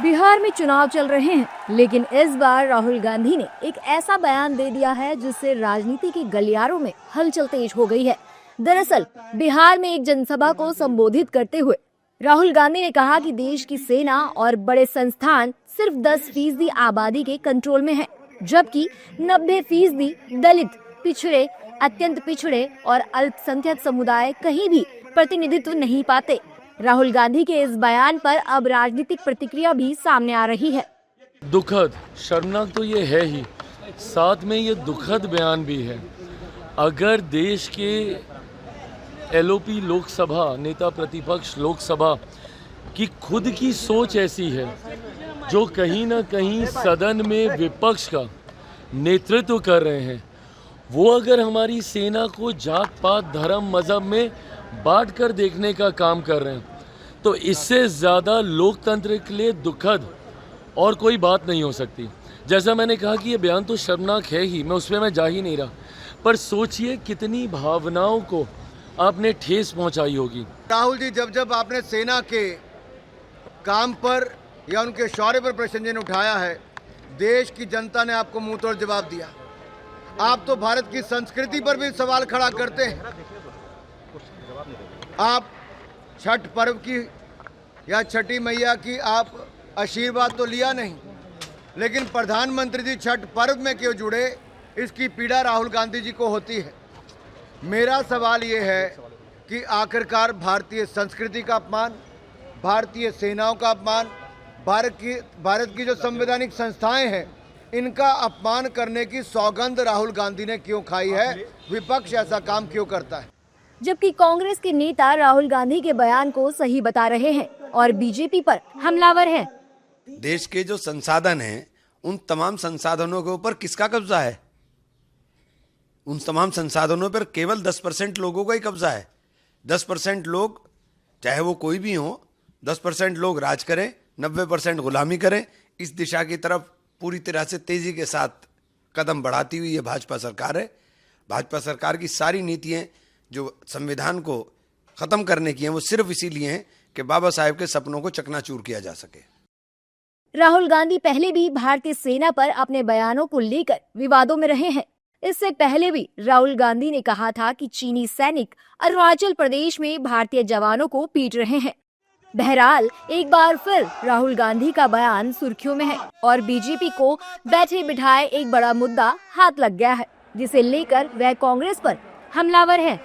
बिहार में चुनाव चल रहे हैं, लेकिन इस बार राहुल गांधी ने एक ऐसा बयान दे दिया है जिससे राजनीति के गलियारों में हलचल तेज हो गई है। दरअसल बिहार में एक जनसभा को संबोधित करते हुए राहुल गांधी ने कहा कि देश की सेना और बड़े संस्थान सिर्फ 10% आबादी के कंट्रोल में है, जबकि 90% दलित, पिछड़े, अत्यंत पिछड़े और अल्पसंख्यक समुदाय कहीं भी प्रतिनिधित्व नहीं पाते। राहुल गांधी के इस बयान पर अब राजनीतिक प्रतिक्रिया भी सामने आ रही है। दुखद, शर्मनाक तो ये है ही, साथ में ये दुखद बयान भी है। अगर देश के एलओपी लोकसभा, नेता प्रतिपक्ष लोकसभा की खुद की सोच ऐसी है, जो कहीं ना कहीं सदन में विपक्ष का नेतृत्व कर रहे हैं, वो अगर हमारी सेना को जात पात धर्म मजहब में बांट कर देखने का काम कर रहे हैं, तो इससे ज़्यादा लोकतंत्र के लिए दुखद और कोई बात नहीं हो सकती। जैसा मैंने कहा कि ये बयान तो शर्मनाक है ही, मैं उसमें मैं जा ही नहीं रहा, पर सोचिए कितनी भावनाओं को आपने ठेस पहुंचाई होगी। राहुल जी, जब जब आपने सेना के काम पर या उनके शौर्य पर प्रश्न चिन्ह उठाया है, देश की जनता ने आपको मुंह तोड़ जवाब दिया। आप तो भारत की संस्कृति पर भी सवाल खड़ा करते हैं। आप छठ पर्व की या छठी मैया की आप आशीर्वाद तो लिया नहीं, लेकिन प्रधानमंत्री जी छठ पर्व में क्यों जुड़े, इसकी पीड़ा राहुल गांधी जी को होती है। मेरा सवाल ये है कि आखिरकार भारतीय संस्कृति का अपमान, भारतीय सेनाओं का अपमान, भारत की जो संवैधानिक संस्थाएं हैं, इनका अपमान करने की सौगंध राहुल गांधी ने क्यों खाई है? विपक्ष ऐसा काम क्यों करता है? जबकि कांग्रेस के नेता राहुल गांधी के बयान को सही बता रहे हैं और बीजेपी पर हमलावर हैं। देश के जो संसाधन हैं, उन तमाम संसाधनों के ऊपर किसका कब्जा है? उन तमाम संसाधनों पर केवल 10% लोगों का ही कब्जा है। 10% लोग, चाहे वो कोई भी हो, 10% लोग राज करें, 90% गुलामी करें। इस दिशा की तरफ पूरी तरह से तेजी के साथ कदम बढ़ाती हुई ये भाजपा सरकार है। भाजपा सरकार की सारी नीतियां जो संविधान को खत्म करने की हैं, वो सिर्फ इसीलिए हैं कि बाबा साहेब के सपनों को चकनाचूर किया जा सके। राहुल गांधी पहले भी भारतीय सेना पर अपने बयानों को लेकर विवादों में रहे हैं। इससे पहले भी राहुल गांधी ने कहा था कि चीनी सैनिक अरुणाचल प्रदेश में भारतीय जवानों को पीट रहे हैं। बहरहाल एक बार फिर राहुल गांधी का बयान सुर्खियों में है और बीजेपी को बैठे बिठाए एक बड़ा मुद्दा हाथ लग गया है, जिसे लेकर वह कांग्रेस पर हमलावर है।